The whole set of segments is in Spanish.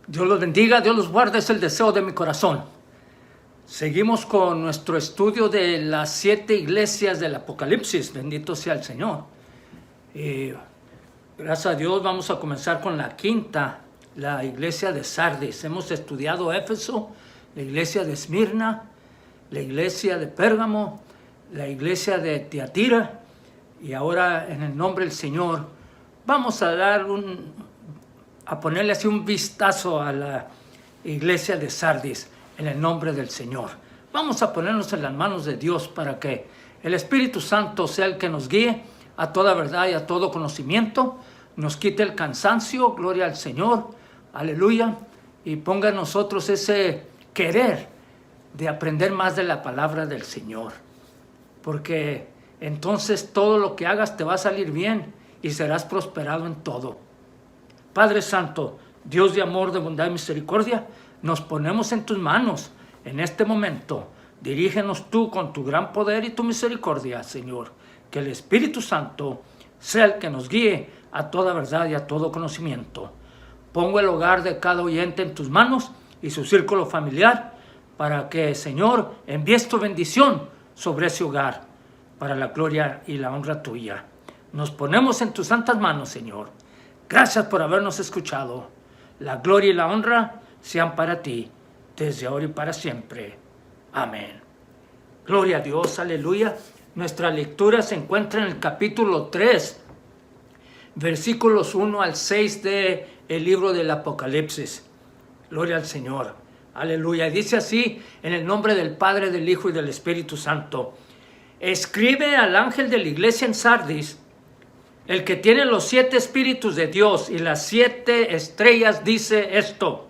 Dios los bendiga, Dios los guarde, es el deseo de mi corazón. Seguimos con nuestro estudio de las 7 iglesias del Apocalipsis, bendito sea el Señor. Gracias a Dios vamos a comenzar con la quinta, la iglesia de Sardis. Hemos estudiado Éfeso, la iglesia de Esmirna, la iglesia de Pérgamo, la iglesia de Tiatira, y ahora en el nombre del Señor vamos a ponerle así un vistazo a la iglesia de Sardis en el nombre del Señor. Vamos a ponernos en las manos de Dios para que el Espíritu Santo sea el que nos guíe a toda verdad y a todo conocimiento, nos quite el cansancio, gloria al Señor, aleluya, y ponga en nosotros ese querer de aprender más de la palabra del Señor, porque entonces todo lo que hagas te va a salir bien y serás prosperado en todo. Padre Santo, Dios de amor, de bondad y misericordia, nos ponemos en tus manos en este momento. Dirígenos tú con tu gran poder y tu misericordia, Señor. Que el Espíritu Santo sea el que nos guíe a toda verdad y a todo conocimiento. Pongo el hogar de cada oyente en tus manos y su círculo familiar para que, Señor, envíes tu bendición sobre ese hogar para la gloria y la honra tuya. Nos ponemos en tus santas manos, Señor. Gracias por habernos escuchado. La gloria y la honra sean para ti, desde ahora y para siempre. Amén. Gloria a Dios, aleluya. Nuestra lectura se encuentra en el capítulo 3, versículos 1 al 6 del libro del Apocalipsis. Gloria al Señor, aleluya. Y dice así, en el nombre del Padre, del Hijo y del Espíritu Santo. Escribe al ángel de la iglesia en Sardis, el que tiene los 7 espíritus de Dios y las 7 estrellas, dice esto: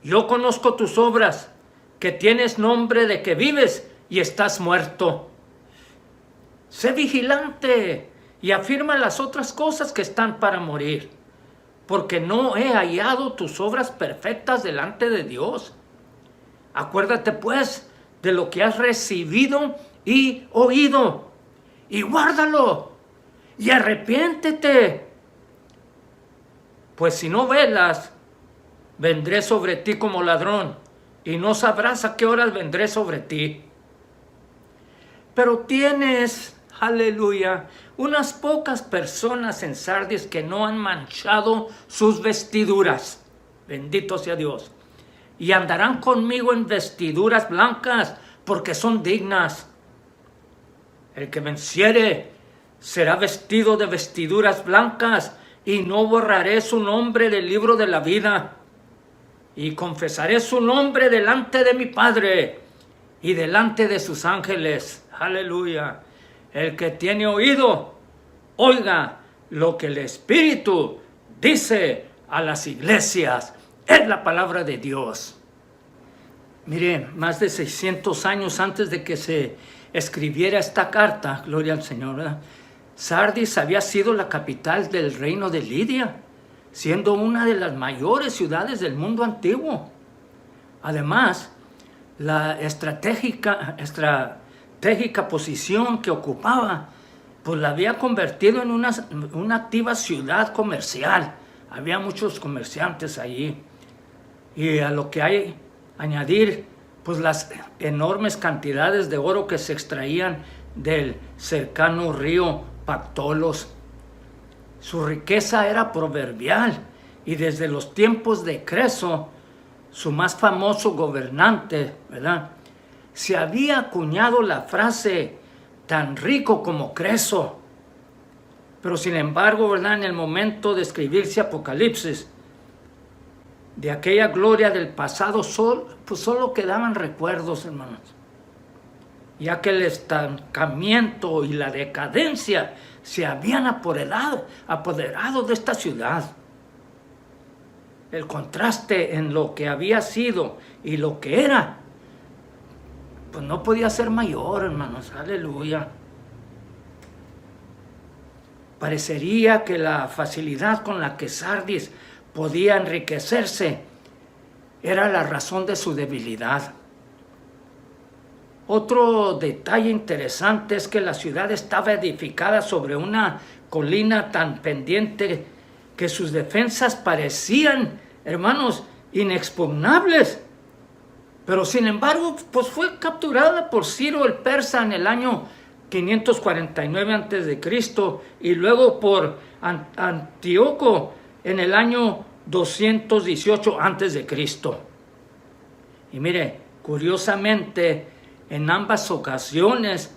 yo conozco tus obras, que tienes nombre de que vives y estás muerto. Sé vigilante y afirma las otras cosas que están para morir, porque no he hallado tus obras perfectas delante de Dios. Acuérdate pues de lo que has recibido y oído, y guárdalo, y arrepiéntete, pues si no velas, vendré sobre ti como ladrón, y no sabrás a qué horas vendré sobre ti. Pero tienes, aleluya, unas pocas personas en Sardis que no han manchado sus vestiduras, bendito sea Dios, y andarán conmigo en vestiduras blancas, porque son dignas. El que venciere será vestido de vestiduras blancas, y no borraré su nombre del libro de la vida. Y confesaré su nombre delante de mi Padre y delante de sus ángeles. Aleluya. El que tiene oído, oiga lo que el Espíritu dice a las iglesias. Es la palabra de Dios. Mire, más de 600 años antes de que se escribiera esta carta, gloria al Señor, ¿verdad? Sardis había sido la capital del reino de Lidia, siendo una de las mayores ciudades del mundo antiguo. Además, la estratégica posición que ocupaba, pues la había convertido en una activa ciudad comercial. Había muchos comerciantes allí. Y a lo que hay añadir, pues las enormes cantidades de oro que se extraían del cercano río Pactolos. Su riqueza era proverbial, y desde los tiempos de Creso, su más famoso gobernante, ¿verdad?, se había acuñado la frase tan rico como Creso. Pero sin embargo, ¿verdad?, en el momento de escribirse Apocalipsis, de aquella gloria del pasado solo quedaban recuerdos, hermanos, ya que el estancamiento y la decadencia se habían apoderado de esta ciudad. El contraste en lo que había sido y lo que era, pues no podía ser mayor, hermanos, aleluya. Parecería que la facilidad con la que Sardis podía enriquecerse era la razón de su debilidad. Otro detalle interesante es que la ciudad estaba edificada sobre una colina tan pendiente que sus defensas parecían hermanos, inexpugnables. Pero sin embargo, pues fue capturada por Ciro el Persa en el año 549 a.C. y luego por Antíoco en el año 218 a.C. Y mire, curiosamente, en ambas ocasiones,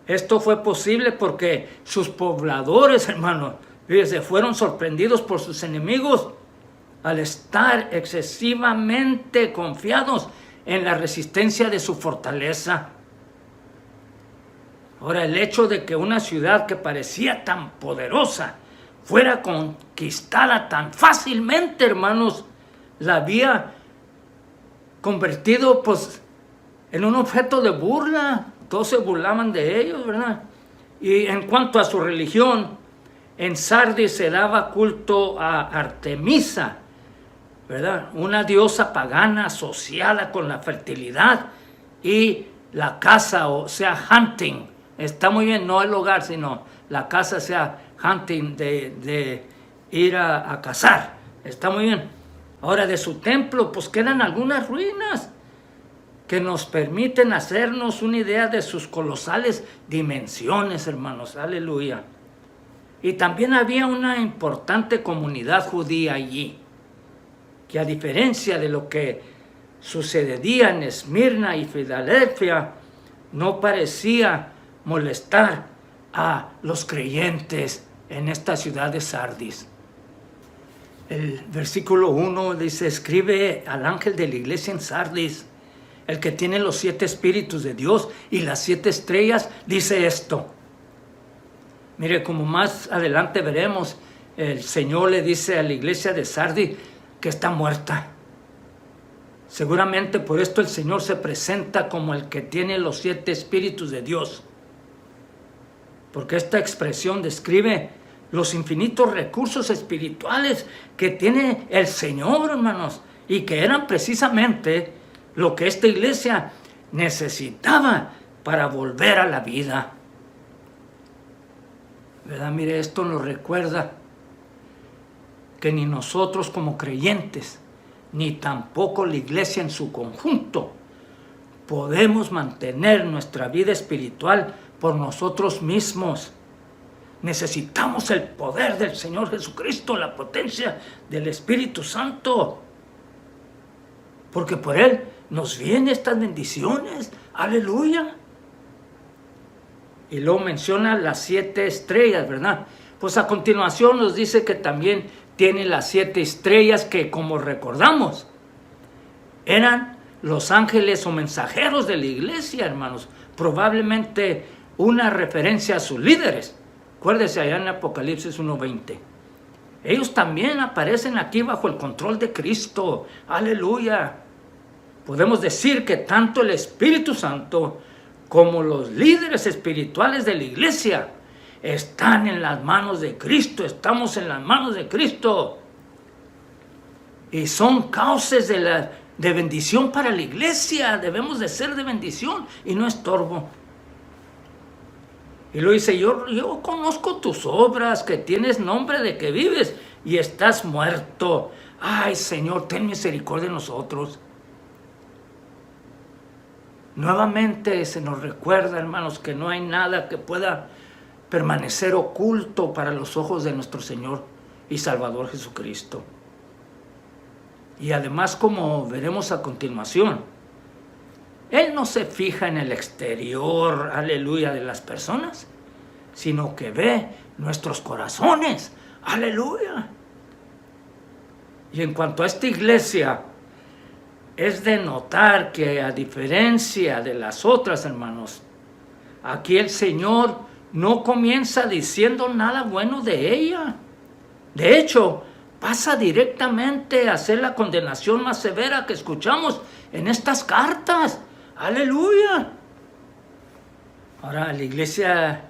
esto fue posible porque sus pobladores, hermanos, fíjense, fueron sorprendidos por sus enemigos al estar excesivamente confiados en la resistencia de su fortaleza. Ahora, el hecho de que una ciudad que parecía tan poderosa fuera conquistada tan fácilmente, hermanos, la había convertido pues en un objeto de burla. Todos se burlaban de ellos, ¿verdad? Y en cuanto a su religión, en Sardis se daba culto a Artemisa, ¿verdad? Una diosa pagana asociada con la fertilidad y la caza, o sea, hunting. Está muy bien, no el hogar, sino la caza, sea hunting, de ir a cazar. Está muy bien. Ahora, de su templo, pues quedan algunas ruinas que nos permiten hacernos una idea de sus colosales dimensiones, hermanos. Aleluya. Y también había una importante comunidad judía allí, que a diferencia de lo que sucedía en Esmirna y Filadelfia, no parecía molestar a los creyentes en esta ciudad de Sardis. El versículo 1 dice: escribe al ángel de la iglesia en Sardis, el que tiene los 7 espíritus de Dios y las 7 estrellas, dice esto. Mire, como más adelante veremos, el Señor le dice a la iglesia de Sardis que está muerta. Seguramente por esto el Señor se presenta como el que tiene los 7 espíritus de Dios, porque esta expresión describe los infinitos recursos espirituales que tiene el Señor, hermanos, y que eran precisamente lo que esta iglesia necesitaba para volver a la vida. ¿Verdad? Mire, esto nos recuerda que ni nosotros como creyentes, ni tampoco la iglesia en su conjunto, podemos mantener nuestra vida espiritual por nosotros mismos. Necesitamos el poder del Señor Jesucristo, la potencia del Espíritu Santo, porque por Él nos vienen estas bendiciones. Aleluya. Y luego menciona las 7 estrellas, ¿verdad? Pues a continuación nos dice que también tiene las 7 estrellas que, como recordamos, eran los ángeles o mensajeros de la iglesia, hermanos. Probablemente una referencia a sus líderes. Acuérdese allá en Apocalipsis 1:20. Ellos también aparecen aquí bajo el control de Cristo. Aleluya. Podemos decir que tanto el Espíritu Santo como los líderes espirituales de la iglesia están en las manos de Cristo. Estamos en las manos de Cristo. Y son causas de bendición para la iglesia. Debemos de ser de bendición y no estorbo. Y luego dice: yo conozco tus obras, que tienes nombre de que vives y estás muerto. Ay, Señor, ten misericordia de nosotros. Nuevamente se nos recuerda, hermanos, que no hay nada que pueda permanecer oculto para los ojos de nuestro Señor y Salvador Jesucristo. Y además, como veremos a continuación, Él no se fija en el exterior, aleluya, de las personas, sino que ve nuestros corazones, aleluya. Y en cuanto a esta iglesia, es de notar que a diferencia de las otras, hermanos, aquí el Señor no comienza diciendo nada bueno de ella. De hecho, pasa directamente a hacer la condenación más severa que escuchamos en estas cartas. ¡Aleluya! Ahora, a la iglesia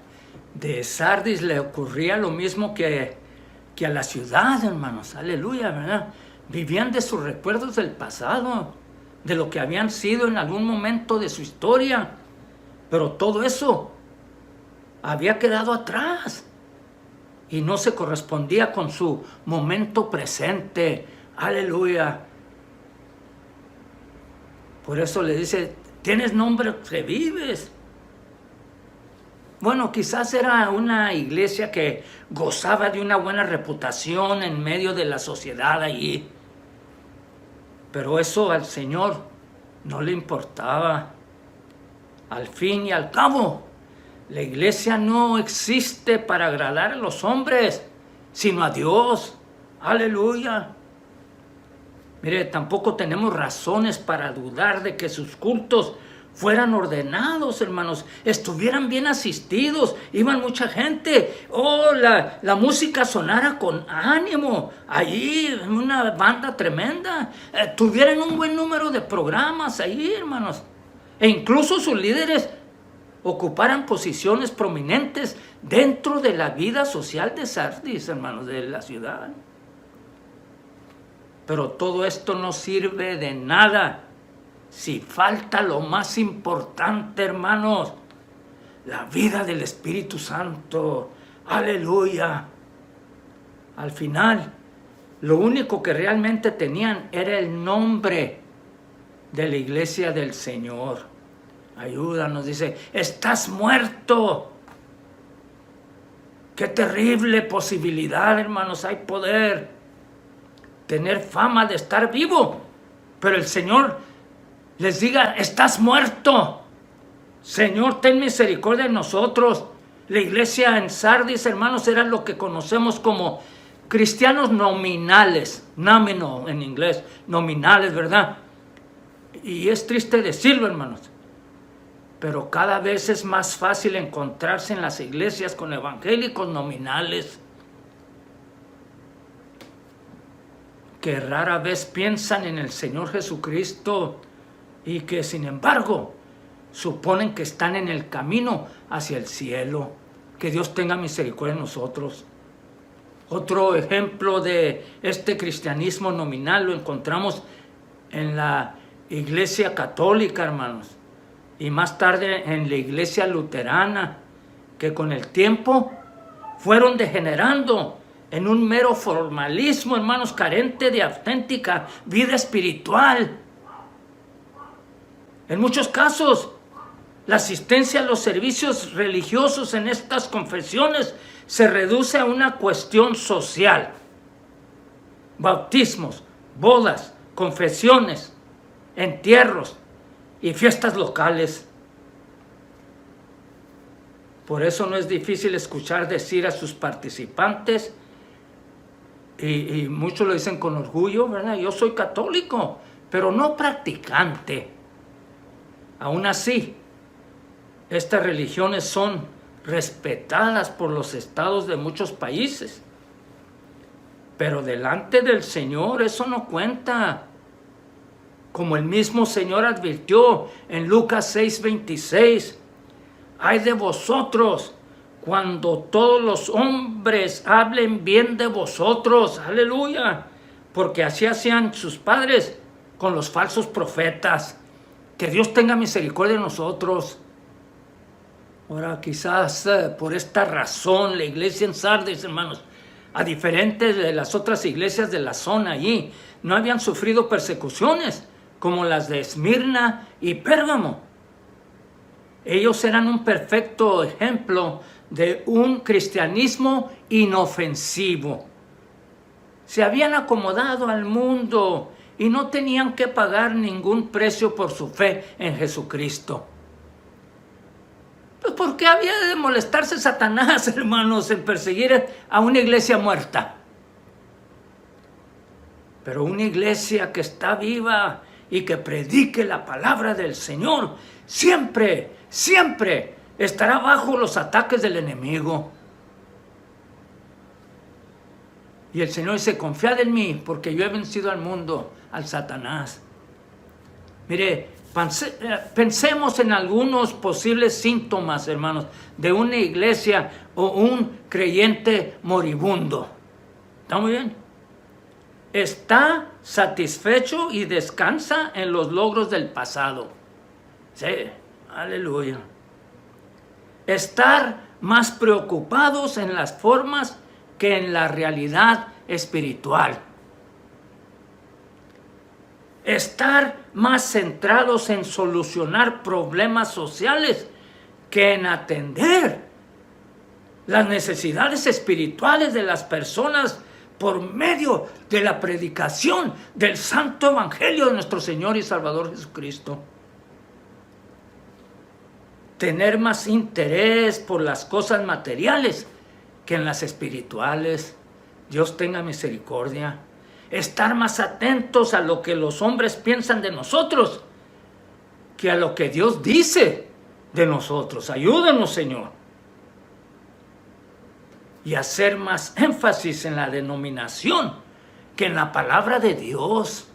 de Sardis le ocurría lo mismo que a la ciudad, hermanos. ¡Aleluya! ¿Verdad? Vivían de sus recuerdos del pasado, de lo que habían sido en algún momento de su historia. Pero todo eso había quedado atrás y no se correspondía con su momento presente. Aleluya. Por eso le dice, tienes nombre que vives. Bueno, quizás era una iglesia que gozaba de una buena reputación en medio de la sociedad allí. Pero eso al Señor no le importaba. Al fin y al cabo, la iglesia no existe para agradar a los hombres, sino a Dios. Aleluya. Mire, tampoco tenemos razones para dudar de que sus cultos fueran ordenados, hermanos, estuvieran bien asistidos, iban mucha gente, la música sonara con ánimo, allí una banda tremenda, tuvieran un buen número de programas allí, hermanos, e incluso sus líderes ocuparan posiciones prominentes dentro de la vida social de Sardis, hermanos, de la ciudad. Pero todo esto no sirve de nada si falta lo más importante, hermanos, la vida del Espíritu Santo. Aleluya. Al final, lo único que realmente tenían era el nombre de la iglesia del Señor. Ayúdanos, dice, estás muerto. Qué terrible posibilidad, hermanos, hay poder tener fama de estar vivo, pero el Señor les diga, estás muerto. Señor, ten misericordia de nosotros. La iglesia en Sardis, hermanos, era lo que conocemos como cristianos nominales, nómino en inglés, nominales, ¿verdad? Y es triste decirlo, hermanos, pero cada vez es más fácil encontrarse en las iglesias con evangélicos nominales que rara vez piensan en el Señor Jesucristo y que sin embargo suponen que están en el camino hacia el cielo. Que Dios tenga misericordia de nosotros. Otro ejemplo de este cristianismo nominal lo encontramos en la iglesia católica, hermanos, y más tarde en la iglesia luterana, que con el tiempo fueron degenerando en un mero formalismo, hermanos, carente de auténtica vida espiritual. En muchos casos, la asistencia a los servicios religiosos en estas confesiones se reduce a una cuestión social. Bautismos, bodas, confesiones, entierros y fiestas locales. Por eso no es difícil escuchar decir a sus participantes, y muchos lo dicen con orgullo, ¿verdad? Yo soy católico, pero no practicante. Aún así, estas religiones son respetadas por los estados de muchos países. Pero delante del Señor eso no cuenta. Como el mismo Señor advirtió en Lucas 6:26, ¡ay de vosotros cuando todos los hombres hablen bien de vosotros! ¡Aleluya! Porque así hacían sus padres con los falsos profetas. Que Dios tenga misericordia de nosotros. Ahora, quizás por esta razón, la iglesia en Sardis, hermanos, a diferencia de las otras iglesias de la zona allí, no habían sufrido persecuciones como las de Esmirna y Pérgamo. Ellos eran un perfecto ejemplo de un cristianismo inofensivo. Se habían acomodado al mundo y no tenían que pagar ningún precio por su fe en Jesucristo. Pues ¿por qué había de molestarse Satanás, hermanos, en perseguir a una iglesia muerta? Pero una iglesia que está viva y que predique la palabra del Señor, siempre, siempre estará bajo los ataques del enemigo. Y el Señor dice, confiad en mí, porque yo he vencido al mundo, al Satanás. Mire, pensemos en algunos posibles síntomas, hermanos, de una iglesia o un creyente moribundo. ¿Está muy bien? Está satisfecho y descansa en los logros del pasado. Sí, aleluya. Estar más preocupados en las formas que en la realidad espiritual. estar más centrados en solucionar problemas sociales que en atender las necesidades espirituales de las personas por medio de la predicación del Santo Evangelio de nuestro Señor y Salvador Jesucristo. Tener más interés por las cosas materiales que en las espirituales. Dios tenga misericordia. Estar más atentos a lo que los hombres piensan de nosotros que a lo que Dios dice de nosotros. Ayúdanos, Señor. Y hacer más énfasis en la denominación que en la palabra de Dios.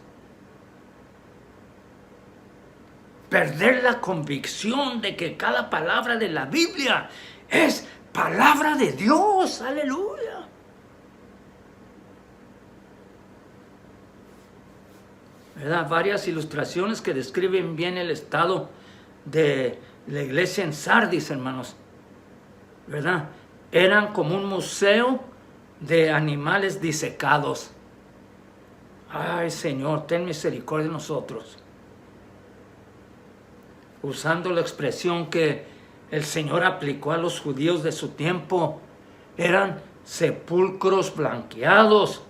Perder la convicción de que cada palabra de la Biblia es palabra de Dios. Aleluya. ¿Verdad? Varias ilustraciones que describen bien el estado de la iglesia en Sardis, hermanos. ¿Verdad? Eran como un museo de animales disecados. Ay, Señor, ten misericordia de nosotros. Usando la expresión que el Señor aplicó a los judíos de su tiempo, eran sepulcros blanqueados,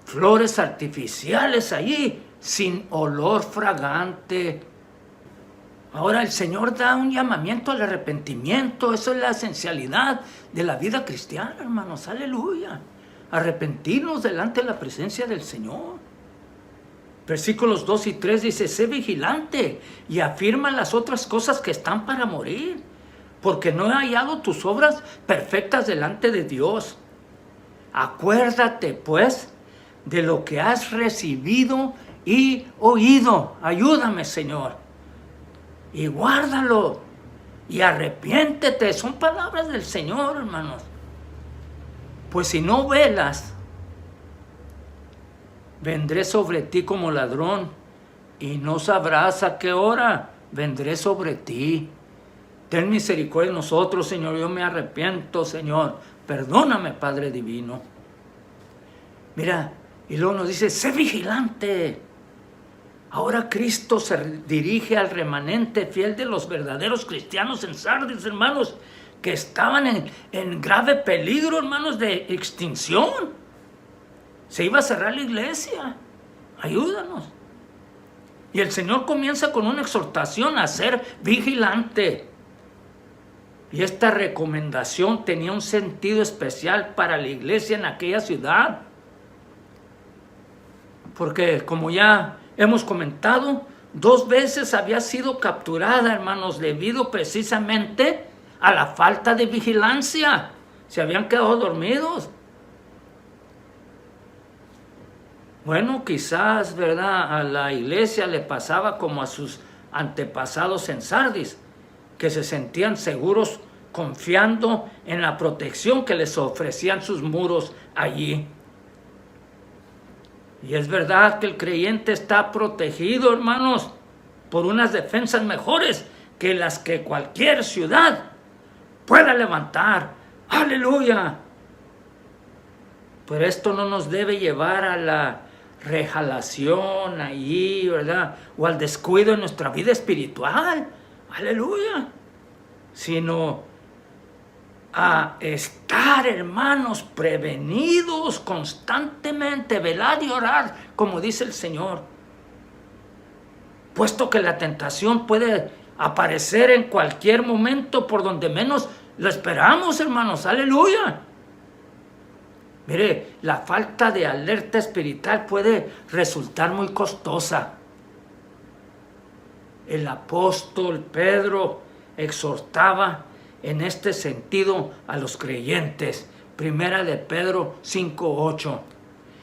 flores artificiales allí, sin olor fragante. Ahora el Señor da un llamamiento al arrepentimiento. Eso es la esencialidad de la vida cristiana, hermanos. Aleluya. Arrepentirnos delante de la presencia del Señor. Versículos 2 y 3 dice: sé vigilante y afirma las otras cosas que están para morir, porque no he hallado tus obras perfectas delante de Dios. Acuérdate, pues, de lo que has recibido y oído. Ayúdame, Señor. Y guárdalo. Y arrepiéntete. Son palabras del Señor, hermanos. Pues si no velas, vendré sobre ti como ladrón, y no sabrás a qué hora vendré sobre ti. Ten misericordia de nosotros, Señor. Yo me arrepiento, Señor. Perdóname, Padre Divino. Mira, y luego nos dice: sé vigilante. Ahora Cristo se dirige al remanente fiel de los verdaderos cristianos en Sardis, hermanos, que estaban en grave peligro, hermanos, de extinción. Se iba a cerrar la iglesia. Ayúdanos. Y el Señor comienza con una exhortación a ser vigilante. Y esta recomendación tenía un sentido especial para la iglesia en aquella ciudad. Porque, como ya hemos comentado, 2 veces había sido capturada, hermanos, debido precisamente a la falta de vigilancia. Se habían quedado dormidos. Bueno, quizás, ¿verdad?, a la iglesia le pasaba como a sus antepasados en Sardis, que se sentían seguros confiando en la protección que les ofrecían sus muros allí. Y es verdad que el creyente está protegido, hermanos, por unas defensas mejores que las que cualquier ciudad pueda levantar. ¡Aleluya! Pero esto no nos debe llevar a la rejalación allí, ¿verdad?, o al descuido en nuestra vida espiritual. ¡Aleluya! Sino a estar, hermanos, prevenidos constantemente, velar y orar, como dice el Señor. Puesto que la tentación puede aparecer en cualquier momento, por donde menos lo esperamos, hermanos. ¡Aleluya! Mire, la falta de alerta espiritual puede resultar muy costosa. El apóstol Pedro exhortaba en este sentido a los creyentes. Primera de Pedro 5:8.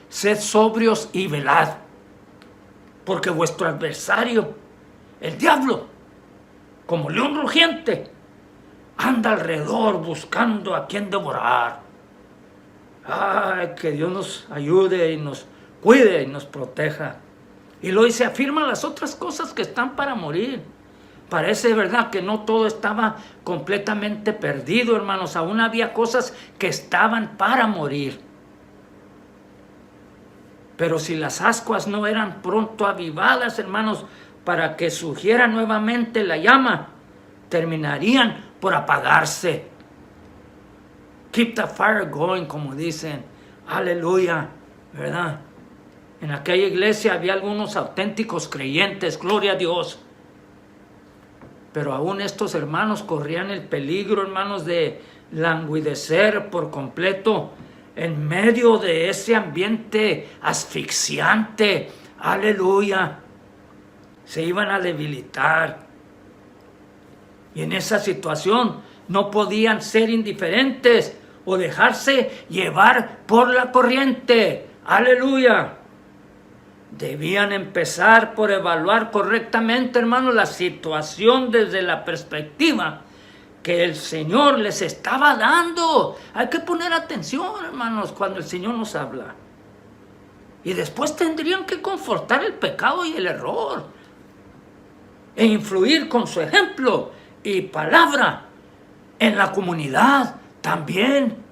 Sed sobrios y velad, porque vuestro adversario, el diablo, como león rugiente, anda alrededor buscando a quien devorar. Ay, que Dios nos ayude y nos cuide y nos proteja. Y luego se afirman las otras cosas que están para morir. Parece, ¿verdad?, que no todo estaba completamente perdido, hermanos. Aún había cosas que estaban para morir. Pero si las ascuas no eran pronto avivadas, hermanos, para que surgiera nuevamente la llama, terminarían por apagarse. Keep the fire going, como dicen. Aleluya, ¿verdad? En aquella iglesia había algunos auténticos creyentes, gloria a Dios. Pero aún estos hermanos corrían el peligro, hermanos, de languidecer por completo en medio de ese ambiente asfixiante. Aleluya. Se iban a debilitar. Y en esa situación no podían ser indiferentes o dejarse llevar por la corriente. Aleluya. Debían empezar por evaluar correctamente, hermanos, la situación desde la perspectiva que el Señor les estaba dando. Hay que poner atención, hermanos, cuando el Señor nos habla. Y después tendrían que confortar el pecado y el error e influir con su ejemplo y palabra en la comunidad también.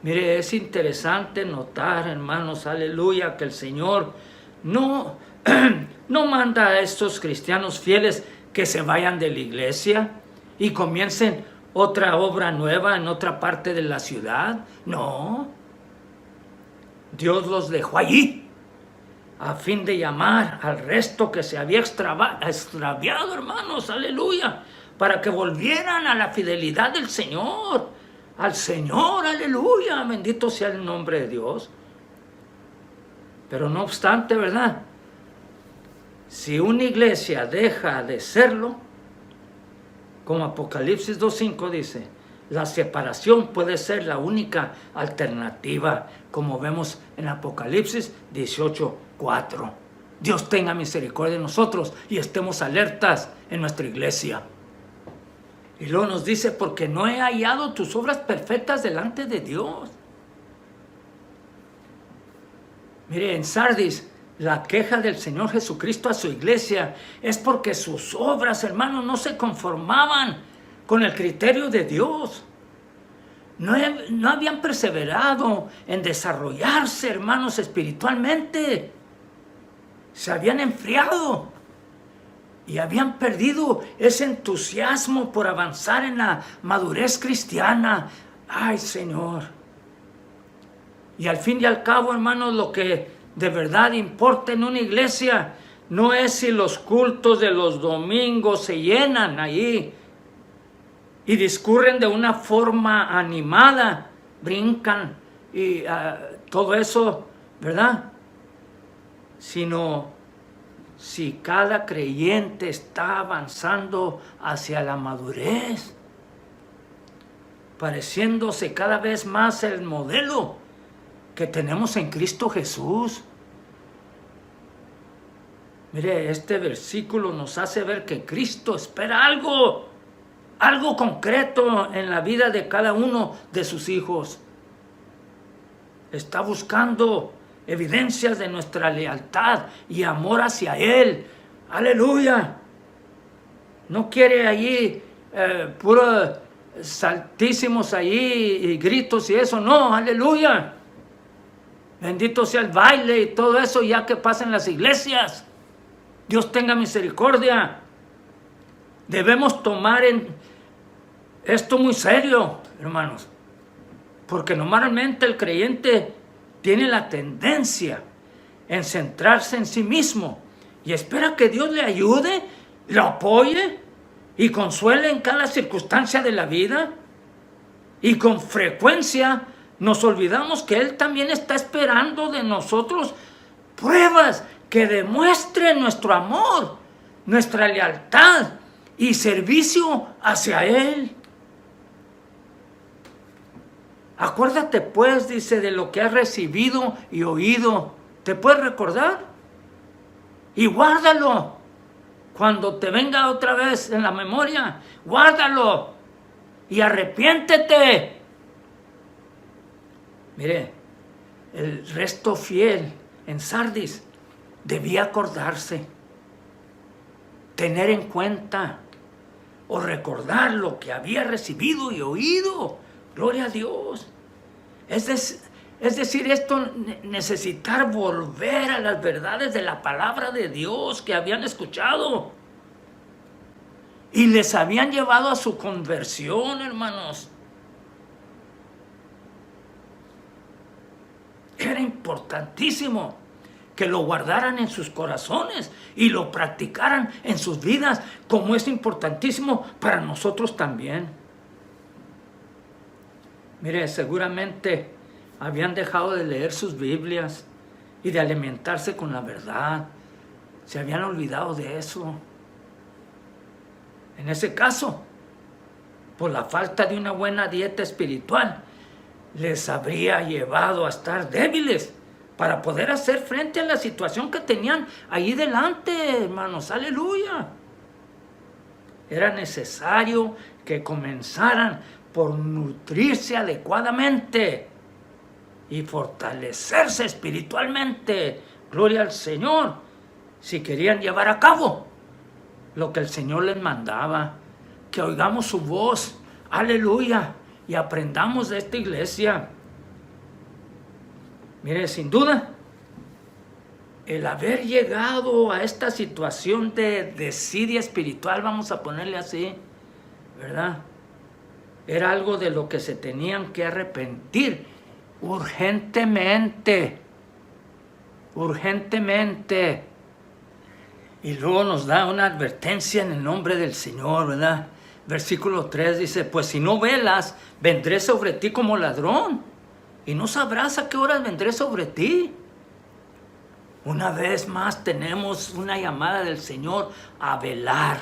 Mire, es interesante notar, hermanos, aleluya, que el Señor no manda a estos cristianos fieles que se vayan de la iglesia y comiencen otra obra nueva en otra parte de la ciudad. No. Dios los dejó allí a fin de llamar al resto que se había extraviado, hermanos, aleluya, para que volvieran a la fidelidad del Señor. Al Señor, aleluya, bendito sea el nombre de Dios. Pero no obstante, ¿verdad? Si una iglesia deja de serlo, como Apocalipsis 2:5 dice, la separación puede ser la única alternativa, como vemos en Apocalipsis 18:4. Dios tenga misericordia de nosotros y estemos alertas en nuestra iglesia. Y luego nos dice, porque no he hallado tus obras perfectas delante de Dios. Mire, en Sardis, la queja del Señor Jesucristo a su iglesia es porque sus obras, hermanos, no se conformaban con el criterio de Dios. No habían perseverado en desarrollarse, hermanos, espiritualmente. Se habían enfriado. Y habían perdido ese entusiasmo por avanzar en la madurez cristiana. ¡Ay, Señor! Y al fin y al cabo, hermanos, lo que de verdad importa en una iglesia no es si los cultos de los domingos se llenan allí y discurren de una forma animada, brincan y todo eso, ¿verdad? Sino si cada creyente está avanzando hacia la madurez, pareciéndose cada vez más el modelo que tenemos en Cristo Jesús. Mire, este versículo nos hace ver que Cristo espera algo concreto en la vida de cada uno de sus hijos. Está buscando evidencias de nuestra lealtad y amor hacia Él. ¡Aleluya! No quiere allí puros saltísimos allí y gritos y eso. No, aleluya. Bendito sea el baile y todo eso ya que pasa en las iglesias. Dios tenga misericordia. Debemos tomar esto muy serio, hermanos. Porque normalmente el creyente tiene la tendencia en centrarse en sí mismo y espera que Dios le ayude, lo apoye y consuele en cada circunstancia de la vida. Y con frecuencia nos olvidamos que Él también está esperando de nosotros pruebas que demuestren nuestro amor, nuestra lealtad y servicio hacia Él. Acuérdate pues, dice, de lo que has recibido y oído. ¿Te puedes recordar? Y guárdalo. Cuando te venga otra vez en la memoria, guárdalo. Y arrepiéntete. Mire, el resto fiel en Sardis debía acordarse, tener en cuenta o recordar lo que había recibido y oído. Gloria a Dios. Es decir, esto necesitar volver a las verdades de la palabra de Dios que habían escuchado. Y les habían llevado a su conversión, hermanos. Era importantísimo que lo guardaran en sus corazones y lo practicaran en sus vidas, como es importantísimo para nosotros también. Mire, seguramente habían dejado de leer sus Biblias y de alimentarse con la verdad. Se habían olvidado de eso. En ese caso, por la falta de una buena dieta espiritual, les habría llevado a estar débiles para poder hacer frente a la situación que tenían ahí delante, hermanos. ¡Aleluya! Era necesario que comenzaran por nutrirse adecuadamente y fortalecerse espiritualmente. Gloria al Señor. Si querían llevar a cabo lo que el Señor les mandaba, que oigamos su voz. ¡Aleluya! Y aprendamos de esta iglesia. Mire, sin duda, el haber llegado a esta situación de desidia espiritual, vamos a ponerle así, ¿verdad? Era algo de lo que se tenían que arrepentir urgentemente. Urgentemente. Y luego nos da una advertencia en el nombre del Señor, ¿verdad? Versículo 3 dice, pues si no velas, vendré sobre ti como ladrón, y no sabrás a qué horas vendré sobre ti. Una vez más tenemos una llamada del Señor a velar.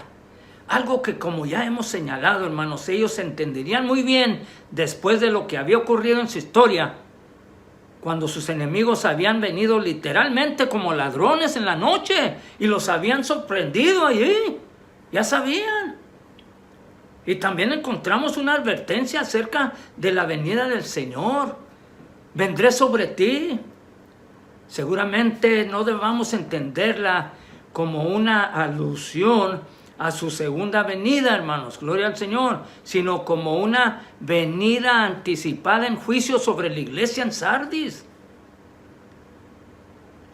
Algo que, como ya hemos señalado, hermanos, ellos entenderían muy bien después de lo que había ocurrido en su historia, cuando sus enemigos habían venido literalmente como ladrones en la noche y los habían sorprendido allí. Ya sabían. Y también encontramos una advertencia acerca de la venida del Señor. Vendré sobre ti. Seguramente no debamos entenderla como una alusión a su segunda venida, hermanos, gloria al Señor, sino como una venida anticipada en juicio sobre la iglesia en Sardis.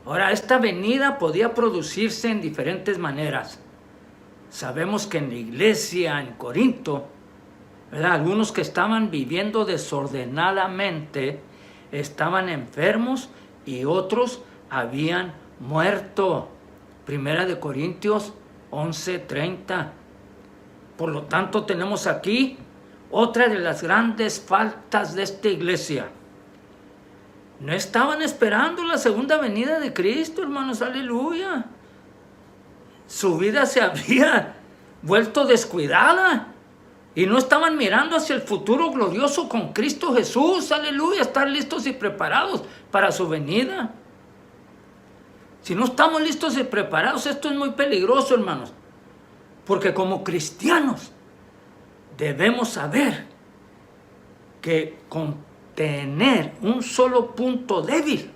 Ahora, esta venida podía producirse en diferentes maneras. Sabemos que en la iglesia en Corinto, ¿verdad?, algunos que estaban viviendo desordenadamente estaban enfermos y otros habían muerto. Primera de Corintios 11:30. Por lo tanto, tenemos aquí otra de las grandes faltas de esta iglesia. No estaban esperando la segunda venida de Cristo, hermanos, aleluya. Su vida se había vuelto descuidada y no estaban mirando hacia el futuro glorioso con Cristo Jesús, aleluya, estar listos y preparados para su venida. Si no estamos listos y preparados, esto es muy peligroso, hermanos, porque como cristianos debemos saber que con tener un solo punto débil,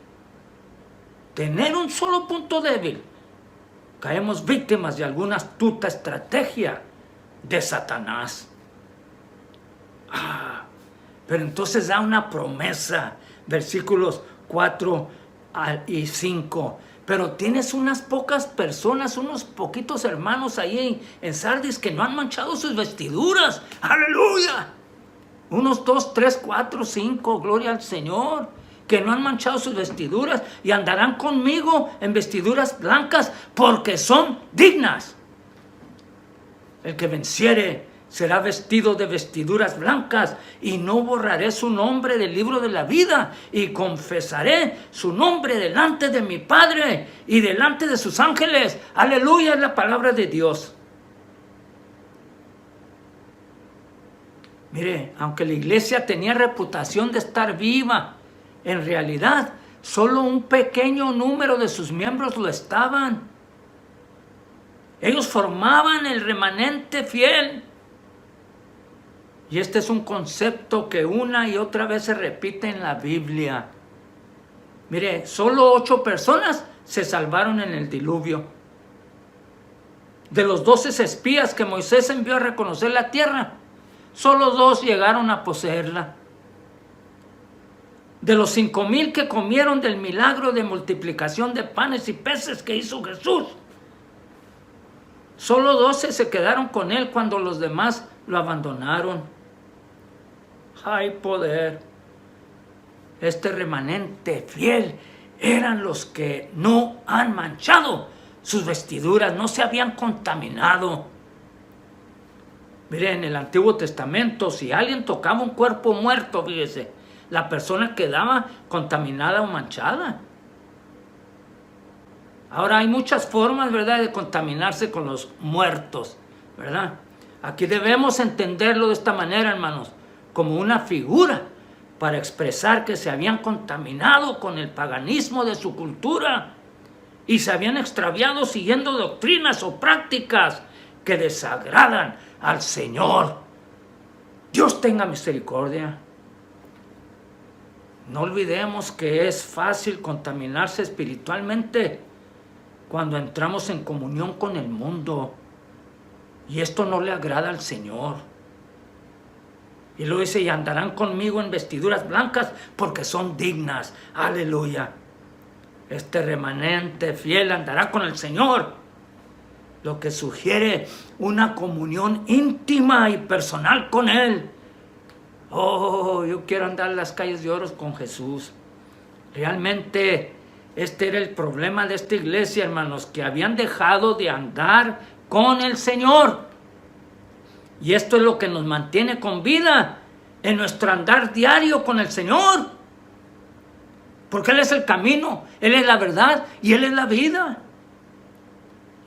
caemos víctimas de alguna astuta estrategia de Satanás. Pero entonces da una promesa, versículos 4 y 5. Pero tienes unas pocas personas, unos poquitos hermanos ahí en Sardis que no han manchado sus vestiduras. ¡Aleluya! Unos 2, 3, 4, 5, gloria al Señor, que no han manchado sus vestiduras y andarán conmigo en vestiduras blancas porque son dignas. El que venciere será vestido de vestiduras blancas y no borraré su nombre del libro de la vida y confesaré su nombre delante de mi Padre y delante de sus ángeles. Aleluya, es la palabra de Dios. Mire, aunque la iglesia tenía reputación de estar viva, en realidad solo un pequeño número de sus miembros lo estaban. Ellos formaban el remanente fiel. Y este es un concepto que una y otra vez se repite en la Biblia. Mire, solo 8 personas se salvaron en el diluvio. De los 12 espías que Moisés envió a reconocer la tierra, solo 2 llegaron a poseerla. De los 5,000 que comieron del milagro de multiplicación de panes y peces que hizo Jesús, solo 12 se quedaron con él cuando los demás lo abandonaron. ¡Hay poder! Este remanente fiel eran los que no han manchado sus vestiduras, no se habían contaminado. Miren, en el Antiguo Testamento, si alguien tocaba un cuerpo muerto, fíjese, la persona quedaba contaminada o manchada. Ahora hay muchas formas, ¿verdad?, de contaminarse con los muertos, ¿verdad? Aquí debemos entenderlo de esta manera, hermanos, como una figura para expresar que se habían contaminado con el paganismo de su cultura y se habían extraviado siguiendo doctrinas o prácticas que desagradan al Señor. Dios tenga misericordia. No olvidemos que es fácil contaminarse espiritualmente cuando entramos en comunión con el mundo, y esto no le agrada al Señor. Y luego dice, y andarán conmigo en vestiduras blancas porque son dignas. Aleluya. Este remanente fiel andará con el Señor, lo que sugiere una comunión íntima y personal con Él. Oh, yo quiero andar en las calles de oro con Jesús. Realmente este era el problema de esta iglesia, hermanos, que habían dejado de andar con el Señor. Y esto es lo que nos mantiene con vida en nuestro andar diario con el Señor. Porque Él es el camino, Él es la verdad y Él es la vida.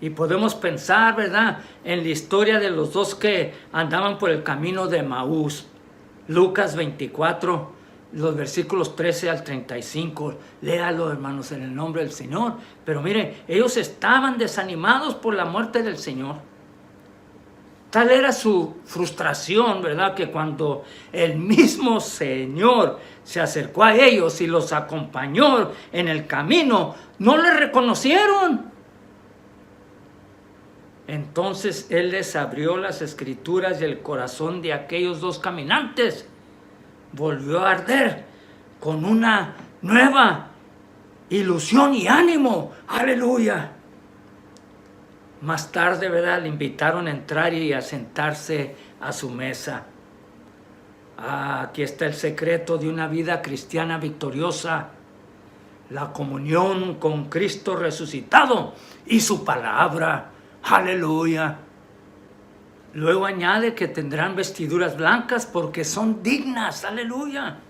Y podemos pensar, ¿verdad?, en la historia de los dos que andaban por el camino de Emaús. Lucas 24, los versículos 13 al 35. Léalo, hermanos, en el nombre del Señor. Pero mire, ellos estaban desanimados por la muerte del Señor. Tal era su frustración, ¿verdad?, que cuando el mismo Señor se acercó a ellos y los acompañó en el camino, no le reconocieron. Entonces Él les abrió las escrituras y el corazón de aquellos dos caminantes volvió a arder con una nueva ilusión y ánimo. ¡Aleluya! Más tarde, ¿verdad?, le invitaron a entrar y a sentarse a su mesa. Aquí está el secreto de una vida cristiana victoriosa: la comunión con Cristo resucitado y su palabra. ¡Aleluya! Luego añade que tendrán vestiduras blancas porque son dignas. ¡Aleluya!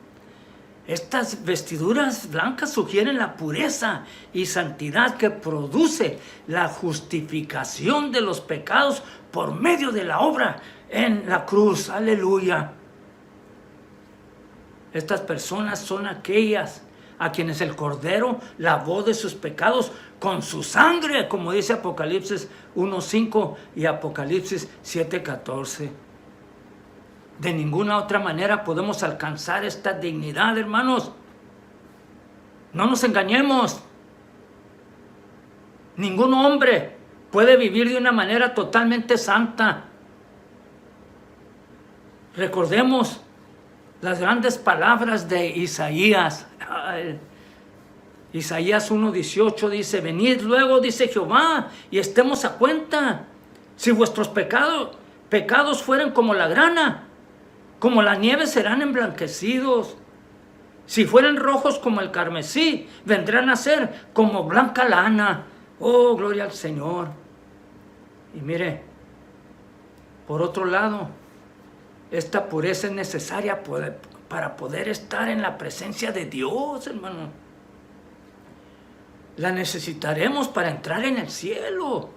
Estas vestiduras blancas sugieren la pureza y santidad que produce la justificación de los pecados por medio de la obra en la cruz. ¡Aleluya! Estas personas son aquellas a quienes el Cordero lavó de sus pecados con su sangre, como dice Apocalipsis 1:5 y Apocalipsis 7:14. De ninguna otra manera podemos alcanzar esta dignidad, hermanos. No nos engañemos. Ningún hombre puede vivir de una manera totalmente santa. Recordemos las grandes palabras de Isaías. Isaías 1:18 dice: venid luego, dice Jehová, y estemos a cuenta. Si vuestros pecados fueren como la grana, como la nieve serán emblanquecidos. Si fueren rojos como el carmesí, vendrán a ser como blanca lana. Oh, gloria al Señor. Y mire, por otro lado, esta pureza es necesaria para poder estar en la presencia de Dios, hermano. La necesitaremos para entrar en el cielo,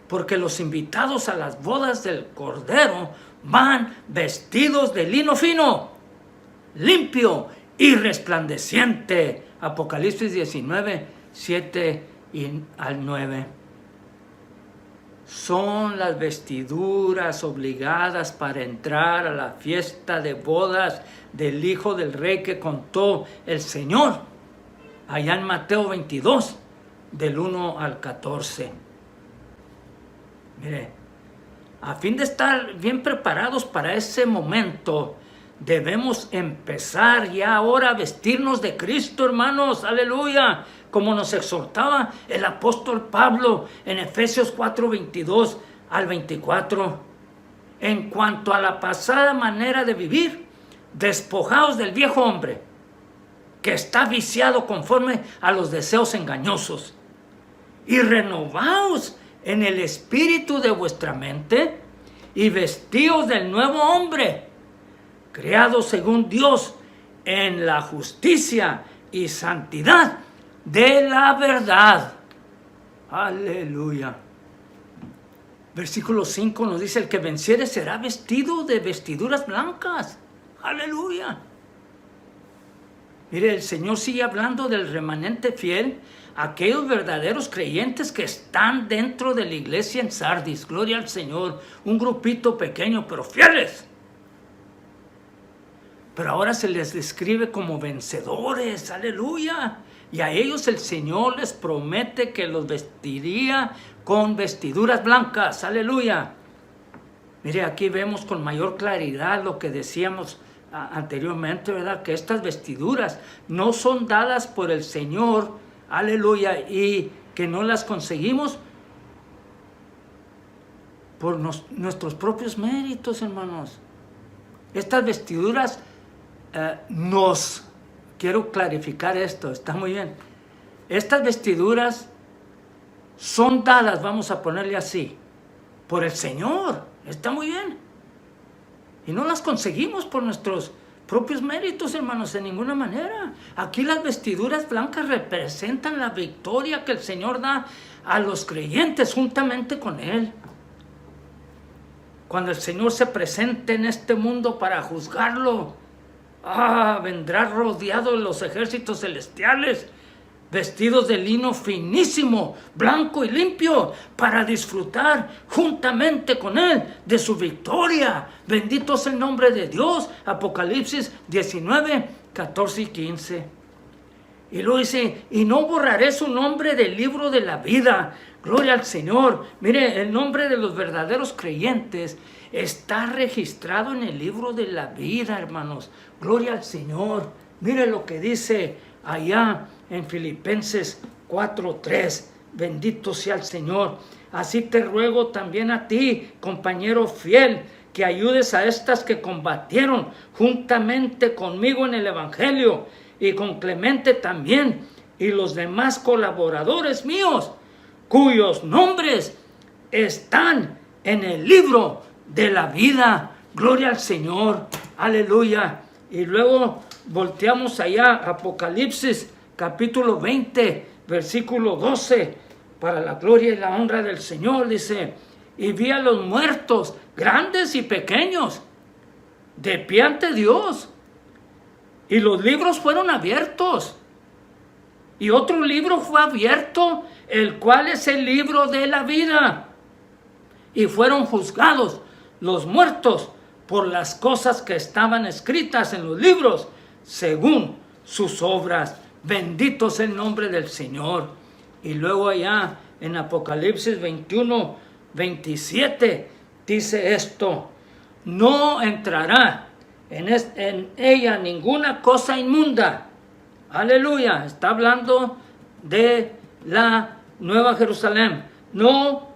porque los invitados a las bodas del Cordero van vestidos de lino fino, limpio y resplandeciente. Apocalipsis 19, 7 al 9. Son las vestiduras obligadas para entrar a la fiesta de bodas del Hijo del Rey que contó el Señor allá en Mateo 22, del 1 al 14. Mire, a fin de estar bien preparados para ese momento, debemos empezar ya ahora a vestirnos de Cristo, hermanos, aleluya, como nos exhortaba el apóstol Pablo en Efesios 4:22 al 24. En cuanto a la pasada manera de vivir, despojaos del viejo hombre, que está viciado conforme a los deseos engañosos, y renovaos en el espíritu de vuestra mente, y vestíos del nuevo hombre, creado según Dios en la justicia y santidad de la verdad. Aleluya. Versículo 5 nos dice: el que venciere será vestido de vestiduras blancas. Aleluya. Mire, el Señor sigue hablando del remanente fiel, aquellos verdaderos creyentes que están dentro de la iglesia en Sardis. Gloria al Señor. Un grupito pequeño, pero fieles. Pero ahora se les describe como vencedores. Aleluya. Y a ellos el Señor les promete que los vestiría con vestiduras blancas. Aleluya. Mire, aquí vemos con mayor claridad lo que decíamos anteriormente, ¿verdad? Que estas vestiduras no son dadas por el Señor. Aleluya. Y que no las conseguimos por nuestros propios méritos, hermanos. Estas vestiduras quiero clarificar esto, está muy bien. Estas vestiduras son dadas, vamos a ponerle así, por el Señor. Está muy bien. Y no las conseguimos por nuestros propios méritos, hermanos, de ninguna manera. Aquí las vestiduras blancas representan la victoria que el Señor da a los creyentes juntamente con Él. Cuando el Señor se presente en este mundo para juzgarlo, vendrá rodeado de los ejércitos celestiales, vestidos de lino finísimo, blanco y limpio, para disfrutar juntamente con Él de su victoria. Bendito es el nombre de Dios. Apocalipsis 19, 14 y 15. Y luego dice: y no borraré su nombre del libro de la vida. Gloria al Señor. Mire, el nombre de los verdaderos creyentes está registrado en el libro de la vida, hermanos. Gloria al Señor. Mire lo que dice allá en Filipenses 4:3. Bendito sea el Señor. Así te ruego también a ti, compañero fiel, que ayudes a estas que combatieron juntamente conmigo en el Evangelio, y con Clemente también, y los demás colaboradores míos, cuyos nombres están en el libro de la vida. Gloria al Señor. Aleluya. Y luego volteamos allá, Apocalipsis capítulo 20, versículo 12, para la gloria y la honra del Señor. Dice: y vi a los muertos, grandes y pequeños, de pie ante Dios, y los libros fueron abiertos, y otro libro fue abierto, el cual es el libro de la vida, y fueron juzgados los muertos por las cosas que estaban escritas en los libros, según sus obras. Bendito es el nombre del Señor. Y luego allá en Apocalipsis 21, 27 dice esto: no entrará en ella ninguna cosa inmunda. Aleluya. Está hablando de la Nueva Jerusalén. No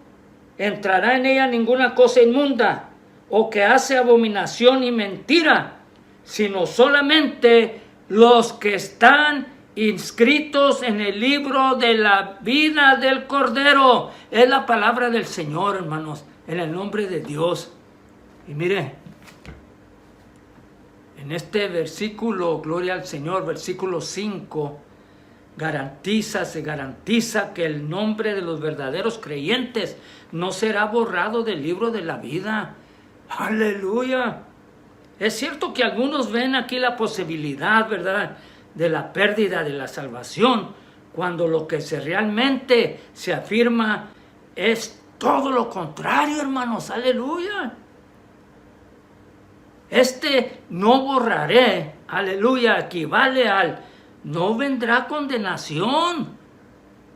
entrará en ella ninguna cosa inmunda, o que hace abominación y mentira, sino solamente los que están inscritos en el libro de la vida del Cordero. Es la palabra del Señor, hermanos, en el nombre de Dios. Y mire, en este versículo, gloria al Señor, versículo 5, se garantiza que el nombre de los verdaderos creyentes no será borrado del libro de la vida. Aleluya. Es cierto que algunos ven aquí la posibilidad, ¿verdad?, de la pérdida de la salvación, cuando lo que realmente se afirma es todo lo contrario, hermanos. Aleluya. No borraré, aleluya, equivale al no vendrá condenación,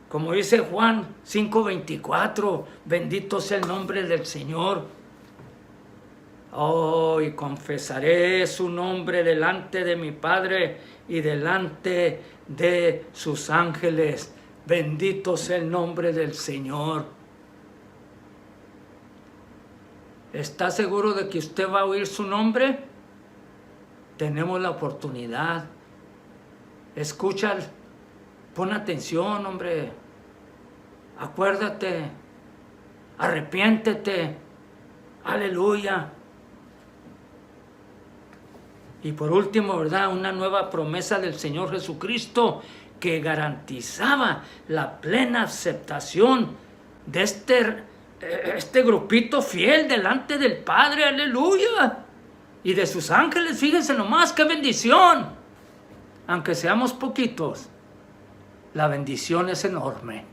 como dice Juan 5:24. Bendito sea el nombre del Señor. Oh, y confesaré su nombre delante de mi Padre y delante de sus ángeles. Bendito sea el nombre del Señor. ¿Está seguro de que usted va a oír su nombre? Tenemos la oportunidad. Escucha, pon atención, hombre. Acuérdate, arrepiéntete. Aleluya. Y por último, ¿verdad? Una nueva promesa del Señor Jesucristo que garantizaba la plena aceptación de este grupito fiel delante del Padre. Aleluya. Y de sus ángeles, fíjense nomás, qué bendición. Aunque seamos poquitos, la bendición es enorme.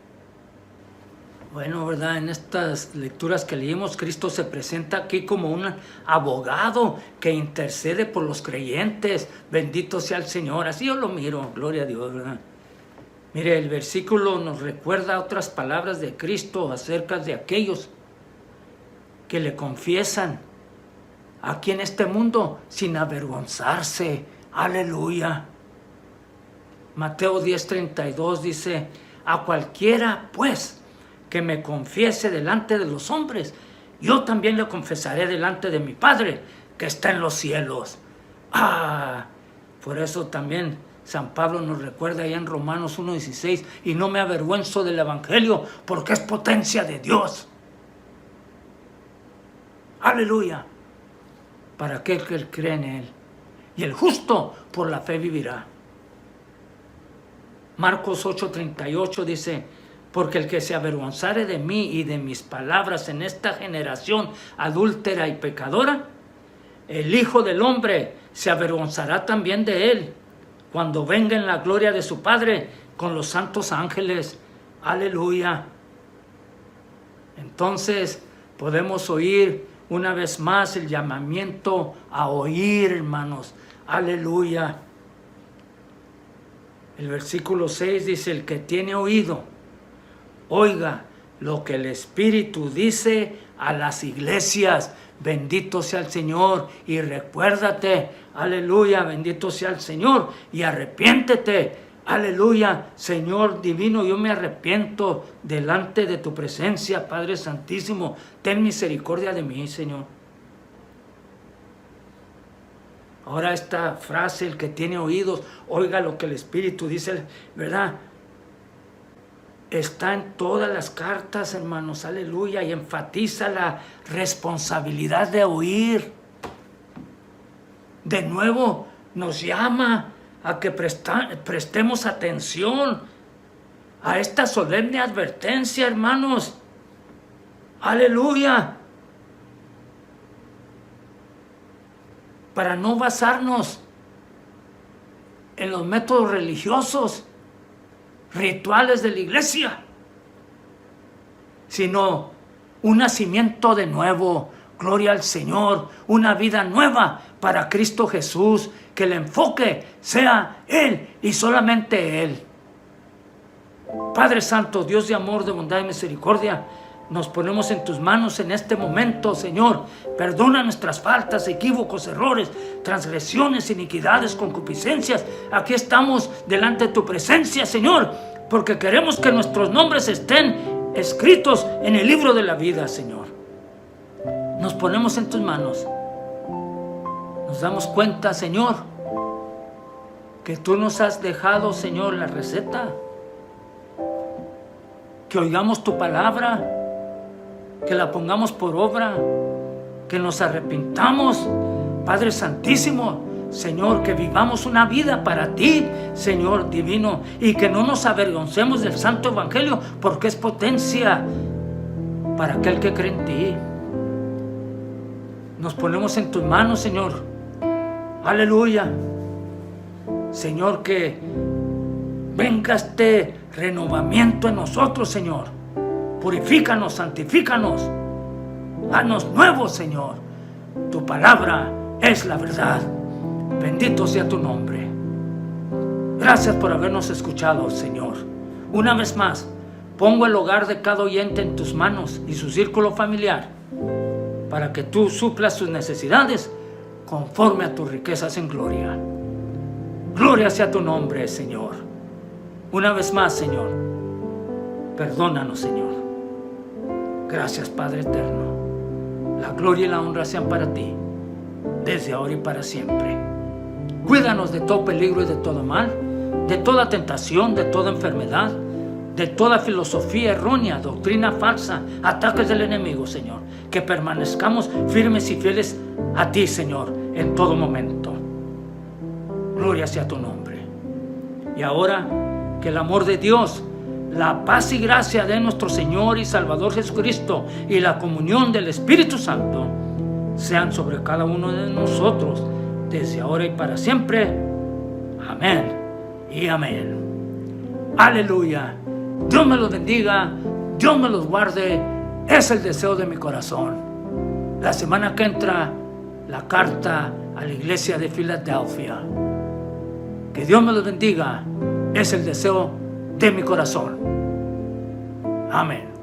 Bueno, ¿verdad? En estas lecturas que leímos, Cristo se presenta aquí como un abogado que intercede por los creyentes. Bendito sea el Señor. Así yo lo miro, gloria a Dios, ¿verdad? Mire, el versículo nos recuerda otras palabras de Cristo acerca de aquellos que le confiesan aquí en este mundo sin avergonzarse. Aleluya. Mateo 10:32 dice: a cualquiera, pues, que me confiese delante de los hombres, yo también le confesaré delante de mi Padre que está en los cielos. Por eso también San Pablo nos recuerda allá en Romanos 1:16: y no me avergüenzo del Evangelio, porque es potencia de Dios. Aleluya. Para aquel que cree en Él. Y el justo por la fe vivirá. Marcos 8:38 dice: porque el que se avergonzare de mí y de mis palabras en esta generación adúltera y pecadora, el Hijo del Hombre se avergonzará también de él, cuando venga en la gloria de su Padre con los santos ángeles. Aleluya. Entonces podemos oír una vez más el llamamiento a oír, hermanos. Aleluya. El versículo 6 dice: el que tiene oído, oiga lo que el Espíritu dice a las iglesias. Bendito sea el Señor. Y recuérdate, aleluya, bendito sea el Señor, y arrepiéntete. Aleluya, Señor divino, yo me arrepiento delante de tu presencia, Padre Santísimo. Ten misericordia de mí, Señor. Ahora esta frase, el que tiene oídos, oiga lo que el Espíritu dice, ¿verdad? Está en todas las cartas, hermanos, aleluya, y enfatiza la responsabilidad de oír. De nuevo nos llama a que prestemos atención a esta solemne advertencia, hermanos. Aleluya. Para no basarnos en los métodos religiosos, rituales de la iglesia, sino un nacimiento de nuevo, gloria al Señor, una vida nueva para Cristo Jesús, que el enfoque sea Él y solamente Él. Padre Santo, Dios de amor, de bondad y misericordia, nos ponemos en tus manos en este momento, Señor. Perdona nuestras faltas, equívocos, errores, transgresiones, iniquidades, concupiscencias. Aquí estamos delante de tu presencia, Señor, porque queremos que nuestros nombres estén escritos en el libro de la vida, Señor. Nos ponemos en tus manos. Nos damos cuenta, Señor, que tú nos has dejado, Señor, la receta. Que oigamos tu palabra, que la pongamos por obra, que nos arrepintamos, Padre Santísimo, Señor, que vivamos una vida para ti, Señor divino, y que no nos avergoncemos del Santo Evangelio, porque es potencia para aquel que cree en ti. Nos ponemos en tus manos, Señor. Aleluya. Señor, que venga este renovamiento en nosotros, Señor. Purifícanos, santifícanos. Haznos nuevos, Señor. Tu palabra es la verdad. Bendito sea tu nombre. Gracias por habernos escuchado, Señor. Una vez más, pongo el hogar de cada oyente en tus manos y su círculo familiar. para que tú suplas sus necesidades conforme a tus riquezas en gloria. Gloria sea tu nombre, Señor. Una vez más, Señor, perdónanos, Señor. Gracias, Padre eterno. La gloria y la honra sean para ti, desde ahora y para siempre. Cuídanos de todo peligro y de todo mal, de toda tentación, de toda enfermedad, de toda filosofía errónea, doctrina falsa, ataques del enemigo, Señor. Que permanezcamos firmes y fieles a ti, Señor, en todo momento. Gloria sea tu nombre. Y ahora, que el amor de Dios, la paz y gracia de nuestro Señor y Salvador Jesucristo y la comunión del Espíritu Santo sean sobre cada uno de nosotros, desde ahora y para siempre. Amén y amén. Aleluya. Dios me los bendiga, Dios me los guarde. Es el deseo de mi corazón. La semana que entra, la carta a la iglesia de Filadelfia. Que Dios me los bendiga. Es el deseo de mi corazón. Amén.